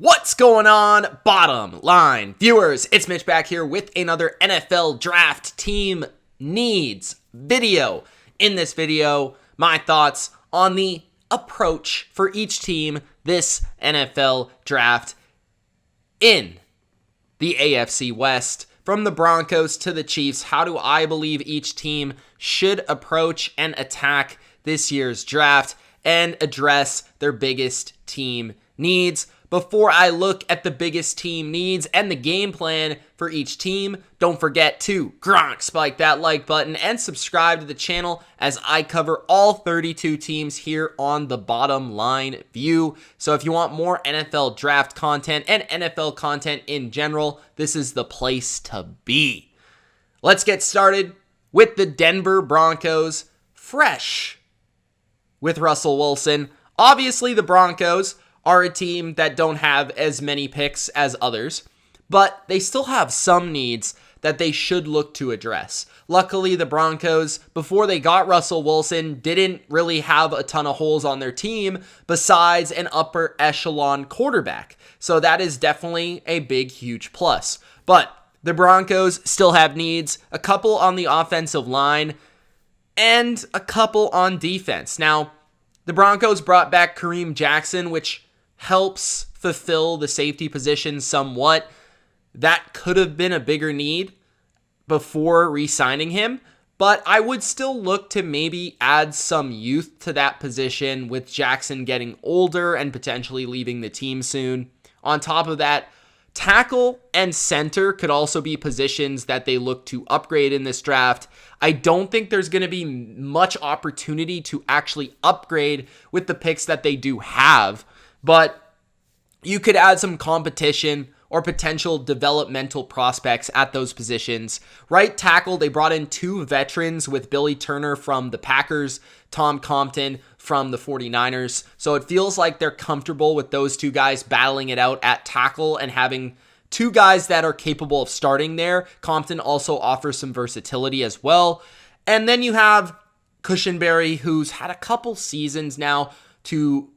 What's going on, bottom line viewers? It's Mitch back here with another NFL draft team needs video. In this video, my thoughts on the approach for each team this NFL draft in the AFC West. From the Broncos to the Chiefs, how do I believe each team should approach and attack this year's draft and address their biggest team needs? Before I look at the biggest team needs and the game plan for each team, don't forget to spike that like button and subscribe to the channel as I cover all 32 teams here on the Bottom Line View. So if you want more NFL draft content and NFL content in general, this is the place to be. Let's get started with the Denver Broncos, fresh with Russell Wilson. Obviously, the Broncos are a team that don't have as many picks as others, but they still have some needs that they should look to address. Luckily, the Broncos, before they got Russell Wilson, didn't really have a ton of holes on their team besides an upper echelon quarterback. So that is definitely a big, huge plus. But the Broncos still have needs, a couple on the offensive line and a couple on defense. Now, the Broncos brought back Kareem Jackson, which helps fulfill the safety position somewhat. That could have been a bigger need before re-signing him, but I would still look to maybe add some youth to that position with Jackson getting older and potentially leaving the team soon. On top of that, tackle and center could also be positions that they look to upgrade in this draft. I don't think there's going to be much opportunity to actually upgrade with the picks that they do have, but you could add some competition or potential developmental prospects at those positions. Right tackle, they brought in two veterans with Billy Turner from the Packers, Tom Compton from the 49ers. So it feels like they're comfortable with those two guys battling it out at tackle and having two guys that are capable of starting there. Compton also offers some versatility as well. And then you have Cushenberry, who's had a couple seasons now to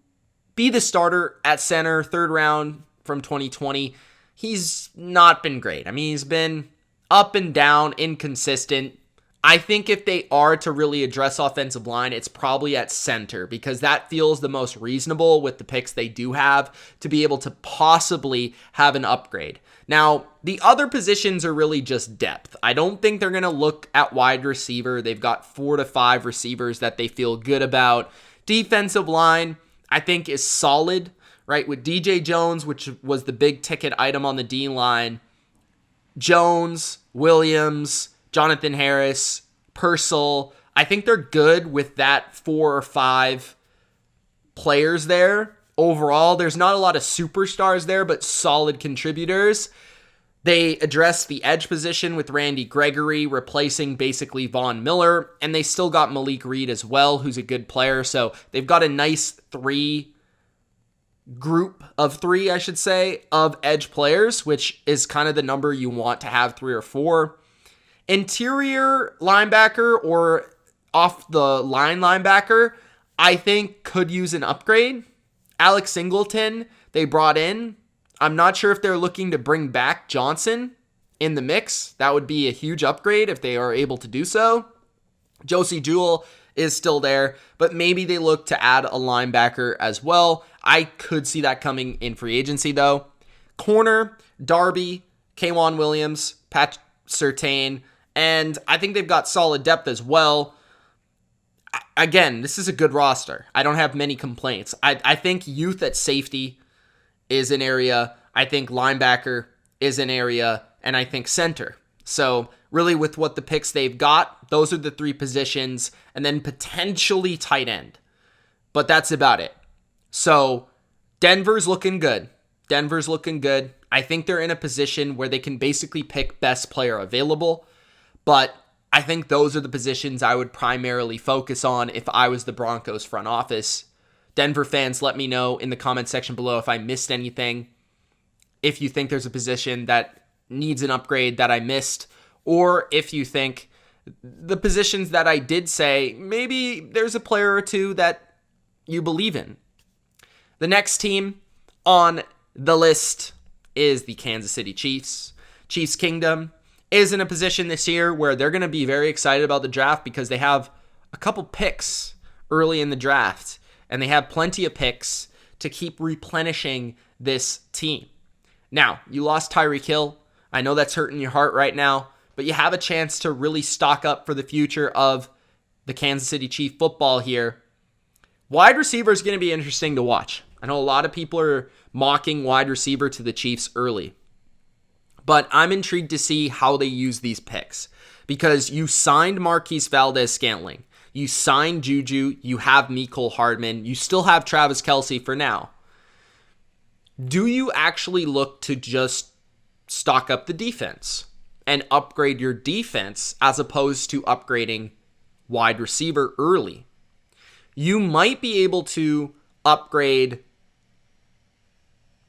be the starter at center, third round from 2020. He's not been great. I mean, he's been up and down, inconsistent. I think if they are to really address offensive line, it's probably at center because that feels the most reasonable with the picks they do have to be able to possibly have an upgrade. Now, the other positions are really just depth. I don't think they're going to look at wide receiver. They've got 4 to 5 receivers that they feel good about. Defensive line, I think, is solid, right? With DJ Jones, which was the big ticket item on the D line, Jones, Williams, Jonathan Harris, Purcell. I think they're good with that 4 or 5 players there. Overall, there's not a lot of superstars there, but solid contributors. They addressed the edge position with Randy Gregory, replacing basically Von Miller, and they still got Malik Reed as well, who's a good player. So they've got a nice group of 3, I should say, of edge players, which is kind of the number you want to have, 3 or 4. Interior linebacker or off the line linebacker, I think could use an upgrade. Alex Singleton, they brought in. I'm not sure if they're looking to bring back Johnson in the mix. That would be a huge upgrade if they are able to do so. Josie Jewell is still there, but maybe they look to add a linebacker as well. I could see that coming in free agency though. Corner, Darby, K'Wan Williams, Pat Surtain, and I think they've got solid depth as well. Again, this is a good roster. I don't have many complaints. I think youth at safety is an area. I think linebacker is an area, and I think center. So really with what the picks they've got, those are the 3 positions, and then potentially tight end. But that's about it. So Denver's looking good. I think they're in a position where they can basically pick best player available, but I think those are the positions I would primarily focus on if I was the Broncos front office. Denver fans, let me know in the comment section below if I missed anything. If you think there's a position that needs an upgrade that I missed, or if you think the positions that I did say, maybe there's a player or two that you believe in. The next team on the list is the Kansas City Chiefs. Chiefs Kingdom is in a position this year where they're going to be very excited about the draft because they have a couple picks early in the draft, and they have plenty of picks to keep replenishing this team. Now, you lost Tyreek Hill. I know that's hurting your heart right now, but you have a chance to really stock up for the future of the Kansas City Chief football here. Wide receiver is going to be interesting to watch. I know a lot of people are mocking wide receiver to the Chiefs early, but I'm intrigued to see how they use these picks because you signed Marquise Valdes-Scantling. You signed Juju. You have Mecole Hardman. You still have Travis Kelce for now. Do you actually look to just stock up the defense and upgrade your defense as opposed to upgrading wide receiver early? You might be able to upgrade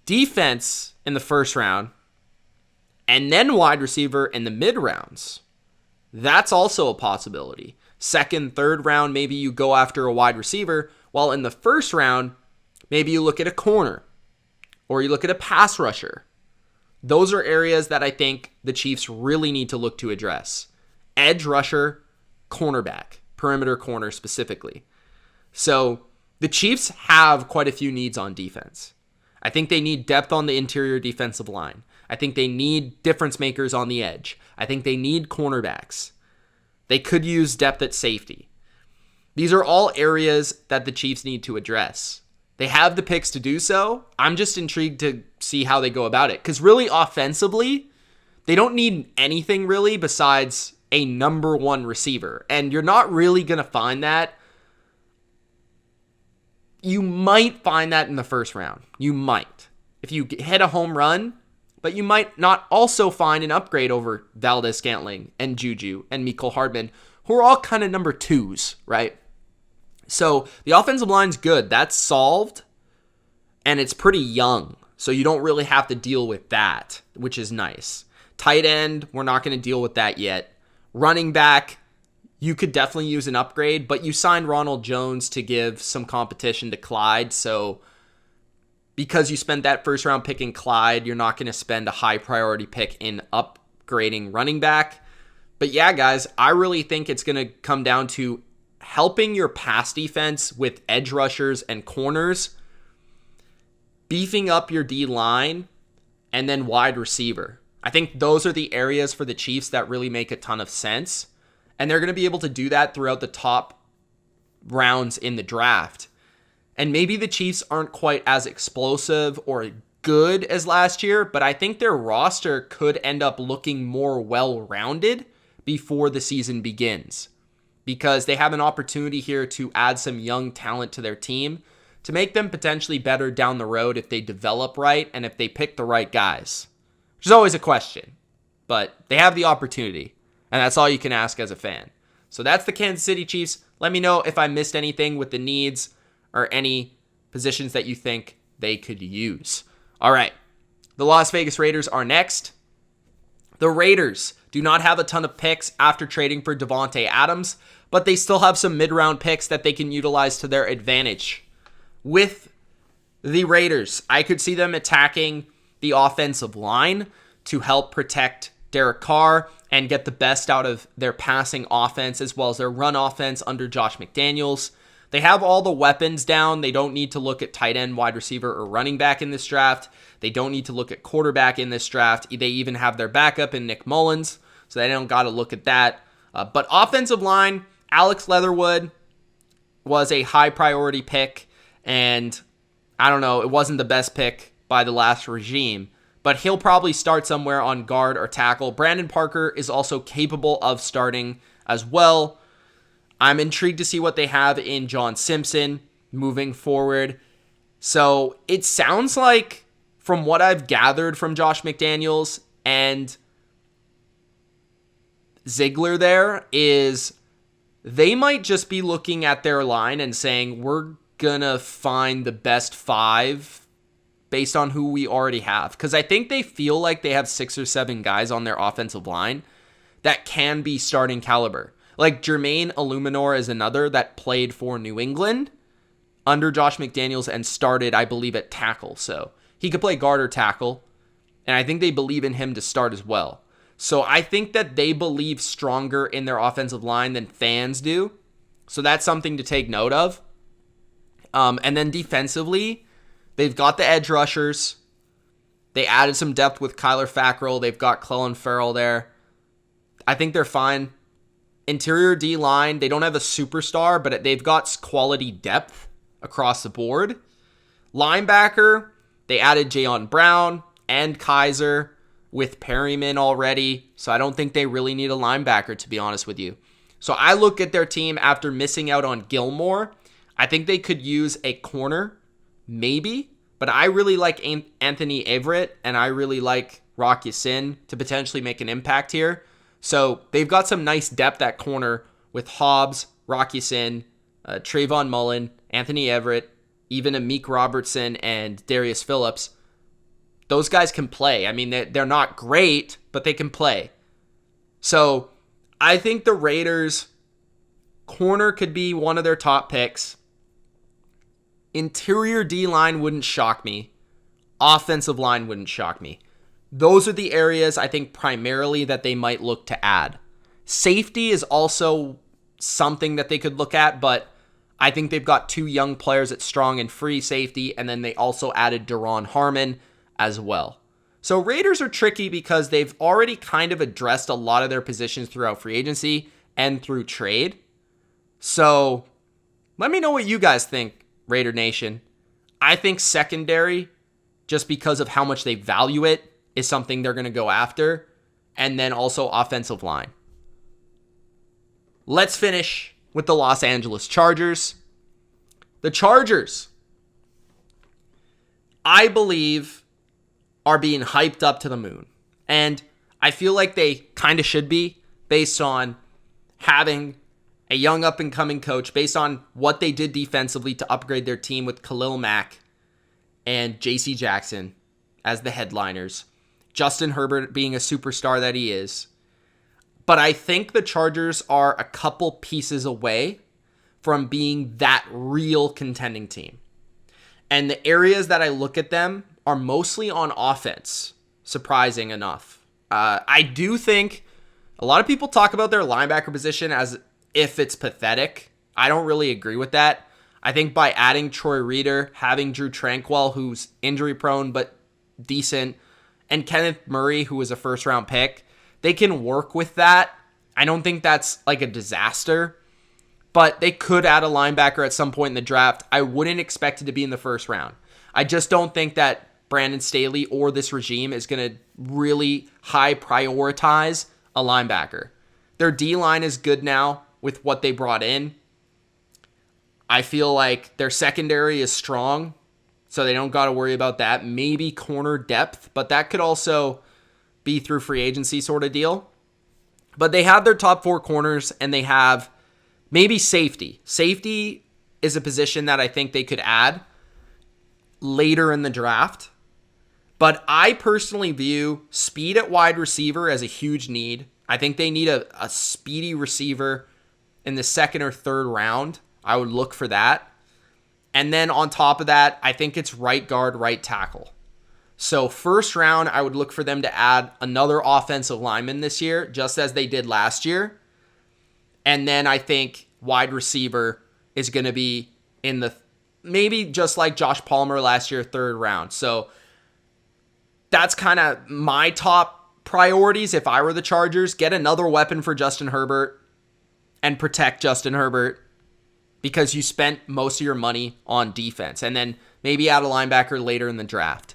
defense in the first round and then wide receiver in the mid rounds. That's also a possibility. Second, third round, maybe you go after a wide receiver, while in the first round, maybe you look at a corner or you look at a pass rusher. Those are areas that I think the Chiefs really need to look to address. Edge rusher, cornerback, perimeter corner specifically. So the Chiefs have quite a few needs on defense. I think they need depth on the interior defensive line. I think they need difference makers on the edge. I think they need cornerbacks. They could use depth at safety. These are all areas that the Chiefs need to address. They have the picks to do so. I'm just intrigued to see how they go about it. Because really, offensively, they don't need anything really besides a number one receiver. And you're not really going to find that. You might find that in the first round. You might. If you hit a home run, but you might not also find an upgrade over Valdes-Scantling and Juju and Mecole Hardman, who are all kind of number twos, right? So the offensive line's good. That's solved, and it's pretty young. So you don't really have to deal with that, which is nice. Tight end, we're not going to deal with that yet. Running back, you could definitely use an upgrade, but you signed Ronald Jones to give some competition to Clyde, so because you spent that first round pick in Clyde, you're not going to spend a high priority pick in upgrading running back. But yeah, guys, I really think it's going to come down to helping your pass defense with edge rushers and corners, beefing up your D-line, and then wide receiver. I think those are the areas for the Chiefs that really make a ton of sense. And they're going to be able to do that throughout the top rounds in the draft. And maybe the Chiefs aren't quite as explosive or good as last year, but I think their roster could end up looking more well-rounded before the season begins, because they have an opportunity here to add some young talent to their team to make them potentially better down the road if they develop right and if they pick the right guys, which is always a question, but they have the opportunity, and that's all you can ask as a fan. So that's the Kansas City Chiefs. Let me know if I missed anything with the needs or any positions that you think they could use. All right, the Las Vegas Raiders are next. The Raiders do not have a ton of picks after trading for Davante Adams, but they still have some mid-round picks that they can utilize to their advantage. With the Raiders, I could see them attacking the offensive line to help protect Derek Carr and get the best out of their passing offense as well as their run offense under Josh McDaniels. They have all the weapons down. They don't need to look at tight end, wide receiver, or running back in this draft. They don't need to look at quarterback in this draft. They even have their backup in Nick Mullins, so they don't got to look at that. But offensive line, Alex Leatherwood was a high priority pick, and I don't know, it wasn't the best pick by the last regime, but he'll probably start somewhere on guard or tackle. Brandon Parker is also capable of starting as well. I'm intrigued to see what they have in John Simpson moving forward. So it sounds like, from what I've gathered from Josh McDaniels and Ziegler there, is they might just be looking at their line and saying, we're going to find the best five based on who we already have. Because I think they feel like they have 6 or 7 guys on their offensive line that can be starting caliber. Like Jermaine Illuminor is another that played for New England under Josh McDaniels and started, I believe, at tackle. So He could play guard or tackle, and I think they believe in him to start as well. So I think that they believe stronger in their offensive line than fans do. So that's something to take note of. And then defensively, they've got the edge rushers. They added some depth with Kyler Fackrell. They've got Clelin Ferrell there. I think they're fine. Interior D-line, they don't have a superstar, but they've got quality depth across the board. Linebacker, they added Jayon Brown and Kaiser with Perryman already, so I don't think they really need a linebacker, to be honest with you. So I look at their team after missing out on Gilmore. I think they could use a corner, maybe, but I really like Anthony Everett, and I really like Rock Ya-Sin to potentially make an impact here. So they've got some nice depth at corner with Hobbs, Rock Ya-Sin, Trayvon Mullen, Anthony Everett, even Amik Robertson and Darius Phillips. Those guys can play. I mean, they're not great, but they can play. So I think the Raiders' corner could be one of their top picks. Interior D-line wouldn't shock me. Offensive line wouldn't shock me. Those are the areas I think primarily that they might look to add. Safety is also something that they could look at, but I think they've got 2 young players at strong and free safety, and then they also added Daron Harmon as well. So Raiders are tricky because they've already kind of addressed a lot of their positions throughout free agency and through trade. So let me know what you guys think, Raider Nation. I think secondary, just because of how much they value it, is something they're going to go after. And then also offensive line. Let's finish with the Los Angeles Chargers. The Chargers, I believe, are being hyped up to the moon. And I feel like they kind of should be, based on having a young up-and-coming coach, based on what they did defensively to upgrade their team with Khalil Mack and J.C. Jackson as the headliners. Justin Herbert being a superstar that he is. But I think the Chargers are a couple pieces away from being that real contending team. And the areas that I look at them are mostly on offense, surprising enough. I do think a lot of people talk about their linebacker position as if it's pathetic. I don't really agree with that. I think by adding Troy Reader, having Drew Tranquil, who's injury prone but decent, and Kenneth Murray, who was a first-round pick, they can work with that. I don't think that's like a disaster, but they could add a linebacker at some point in the draft. I wouldn't expect it to be in the first round. I just don't think that Brandon Staley or this regime is going to really high prioritize a linebacker. Their D-line is good now with what they brought in. I feel like their secondary is strong, so they don't got to worry about that. Maybe corner depth, but that could also be through free agency sort of deal. But they have their top 4 corners, and they have maybe safety. Safety is a position that I think they could add later in the draft. But I personally view speed at wide receiver as a huge need. I think they need a speedy receiver in the 2nd or 3rd round. I would look for that. And then on top of that, I think it's right guard, right tackle. So 1st round, I would look for them to add another offensive lineman this year, just as they did last year. And then I think wide receiver is going to be in the, maybe just like Josh Palmer last year, 3rd round. So that's kind of my top priorities if I were the Chargers. Get another weapon for Justin Herbert and protect Justin Herbert, because you spent most of your money on defense, and then maybe add a linebacker later in the draft.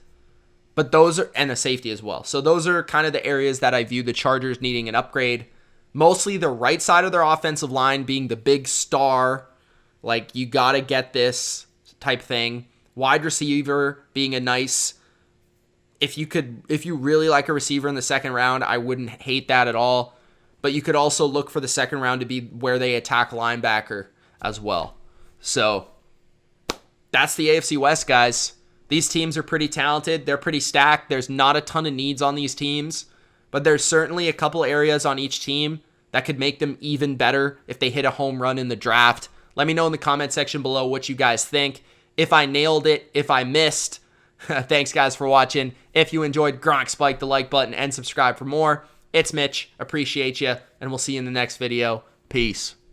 But those are, and a safety as well. So those are kind of the areas that I view the Chargers needing an upgrade. Mostly the right side of their offensive line being the big star, like you got to get this type thing. Wide receiver being a nice, if you really like a receiver in the 2nd round, I wouldn't hate that at all. But you could also look for the 2nd round to be where they attack linebacker as well. So that's the AFC West, guys. These teams are pretty talented. They're pretty stacked. There's not a ton of needs on these teams, but there's certainly a couple areas on each team that could make them even better if they hit a home run in the draft. Let me know in the comment section below what you guys think. If I nailed it, if I missed, Thanks, guys, for watching. If you enjoyed, Gronk spike the like button and subscribe for more. It's Mitch. Appreciate you, and we'll see you in the next video. Peace.